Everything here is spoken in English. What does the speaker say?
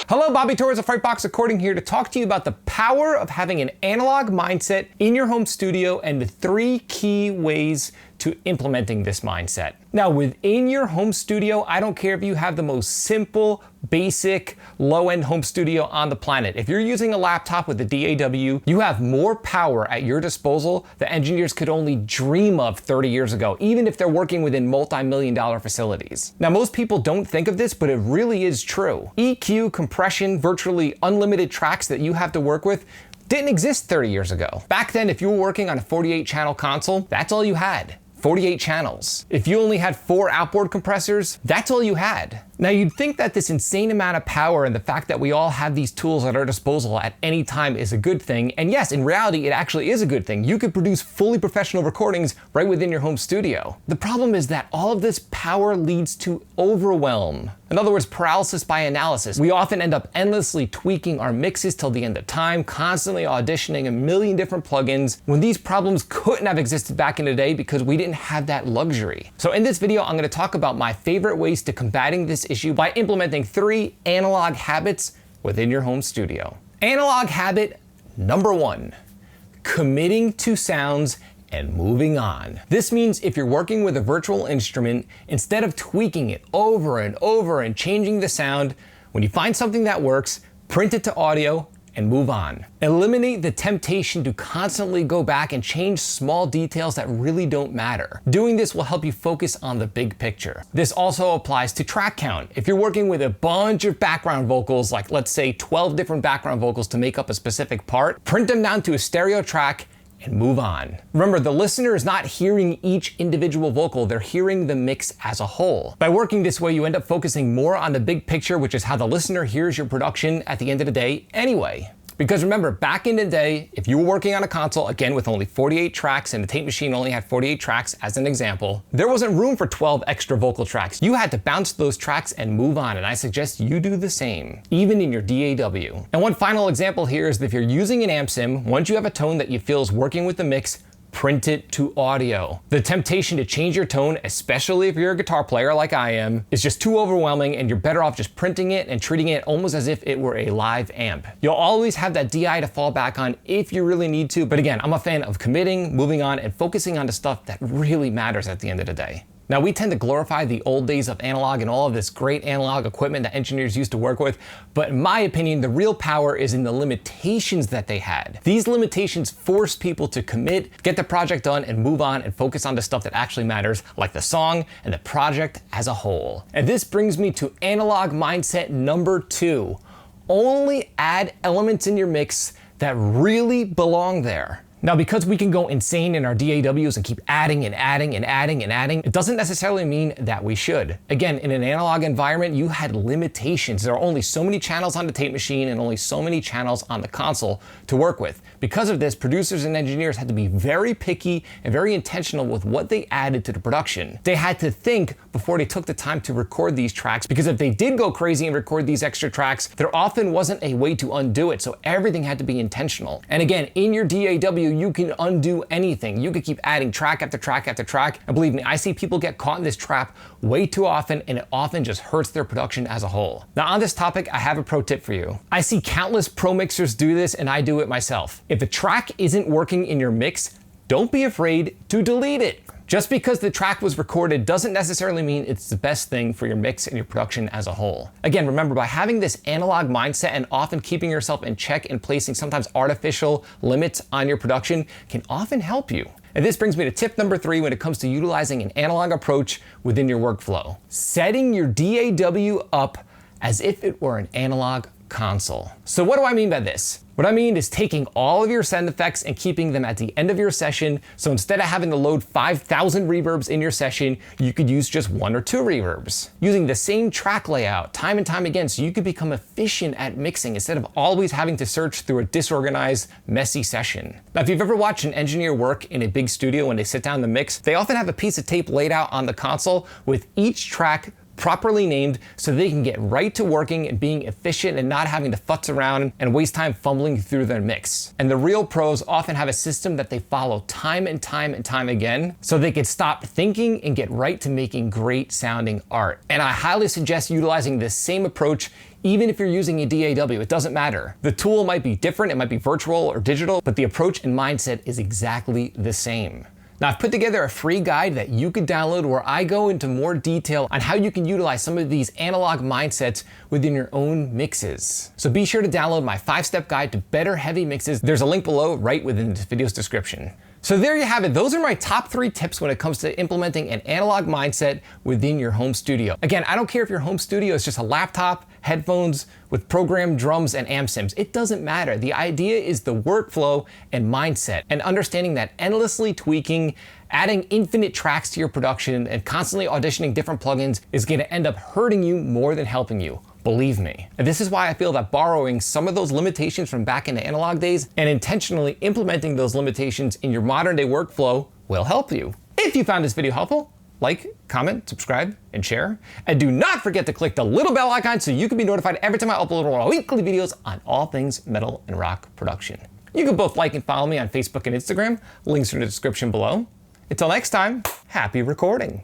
Hello, Bobby Torres of Frightbox Recording here to talk to you about the power of having an analog mindset in your home studio and the 3 key ways to implementing this mindset. Now, within your home studio, I don't care if you have the most simple, basic, low-end home studio on the planet. If you're using a laptop with a DAW, you have more power at your disposal that engineers could only dream of 30 years ago, even if they're working within multi-million-dollar facilities. Now, most people don't think of this, but it really is true. EQ, compression, virtually unlimited tracks that you have to work with didn't exist 30 years ago. Back then, if you were working on a 48-channel console, that's all you had. 48 channels. If you only had 4 outboard compressors, that's all you had. Now, you'd think that this insane amount of power and the fact that we all have these tools at our disposal at any time is a good thing. And yes, in reality, it actually is a good thing. You could produce fully professional recordings right within your home studio. The problem is that all of this power leads to overwhelm. In other words, paralysis by analysis. We often end up endlessly tweaking our mixes till the end of time, constantly auditioning a million different plugins, when these problems couldn't have existed back in the day because we didn't have that luxury. So in this video, I'm going to talk about my favorite ways to combating this issue by implementing 3 analog habits within your home studio. Analog habit number 1, committing to sounds and moving on. This means if you're working with a virtual instrument, instead of tweaking it over and over and changing the sound, when you find something that works, print it to audio and move on. Eliminate the temptation to constantly go back and change small details that really don't matter. Doing this will help you focus on the big picture. This also applies to track count. If you're working with a bunch of background vocals, like let's say 12 different background vocals to make up a specific part, print them down to a stereo track and move on. Remember, the listener is not hearing each individual vocal, they're hearing the mix as a whole. By working this way, you end up focusing more on the big picture, which is how the listener hears your production at the end of the day anyway. Because remember, back in the day, if you were working on a console, again with only 48 tracks and the tape machine only had 48 tracks as an example, there wasn't room for 12 extra vocal tracks. You had to bounce those tracks and move on, and I suggest you do the same, even in your DAW. And one final example here is that if you're using an amp sim, once you have a tone that you feel is working with the mix, print it to audio. The temptation to change your tone, especially if you're a guitar player like I am, is just too overwhelming, and you're better off just printing it and treating it almost as if it were a live amp. You'll always have that DI to fall back on if you really need to, but again, I'm a fan of committing, moving on, and focusing on the stuff that really matters at the end of the day. Now, we tend to glorify the old days of analog and all of this great analog equipment that engineers used to work with, but in my opinion, the real power is in the limitations that they had. These limitations forced people to commit, get the project done, and move on and focus on the stuff that actually matters, like the song and the project as a whole. And this brings me to analog mindset number 2. Only add elements in your mix that really belong there. Now, because we can go insane in our DAWs and keep adding and adding and adding and adding, it doesn't necessarily mean that we should. Again, in an analog environment, you had limitations. There are only so many channels on the tape machine and only so many channels on the console to work with. Because of this, producers and engineers had to be very picky and very intentional with what they added to the production. They had to think before they took the time to record these tracks, because if they did go crazy and record these extra tracks, there often wasn't a way to undo it, so everything had to be intentional. And again, in your DAW, you can undo anything. You could keep adding track after track after track. And believe me, I see people get caught in this trap way too often, and it often just hurts their production as a whole. Now, on this topic, I have a pro tip for you. I see countless pro mixers do this, and I do it myself. If the track isn't working in your mix, don't be afraid to delete it. Just because the track was recorded doesn't necessarily mean it's the best thing for your mix and your production as a whole. Again, remember, by having this analog mindset and often keeping yourself in check and placing sometimes artificial limits on your production can often help you. And this brings me to tip number 3 when it comes to utilizing an analog approach within your workflow. Setting your DAW up as if it were an analog console. So what do I mean by this? What I mean is taking all of your sound effects and keeping them at the end of your session, so instead of having to load 5,000 reverbs in your session, you could use just 1 or 2 reverbs. Using the same track layout time and time again so you could become efficient at mixing instead of always having to search through a disorganized, messy session. Now, if you've ever watched an engineer work in a big studio when they sit down to mix, they often have a piece of tape laid out on the console with each track properly named so they can get right to working and being efficient and not having to futz around and waste time fumbling through their mix. And the real pros often have a system that they follow time and time and time again so they can stop thinking and get right to making great sounding art. And I highly suggest utilizing this same approach even if you're using a DAW, it doesn't matter. The tool might be different, it might be virtual or digital, but the approach and mindset is exactly the same. Now, I've put together a free guide that you could download where I go into more detail on how you can utilize some of these analog mindsets within your own mixes. So be sure to download my 5-step guide to better heavy mixes. There's a link below right within this video's description. So there you have it. Those are my top 3 tips when it comes to implementing an analog mindset within your home studio. Again, I don't care if your home studio is just a laptop, headphones with programmed drums and amp sims. It doesn't matter. The idea is the workflow and mindset, and understanding that endlessly tweaking, adding infinite tracks to your production, and constantly auditioning different plugins is going to end up hurting you more than helping you. Believe me. And this is why I feel that borrowing some of those limitations from back in the analog days and intentionally implementing those limitations in your modern day workflow will help you. If you found this video helpful, like, comment, subscribe, and share. And do not forget to click the little bell icon so you can be notified every time I upload one of my weekly videos on all things metal and rock production. You can both like and follow me on Facebook and Instagram. Links are in the description below. Until next time, happy recording.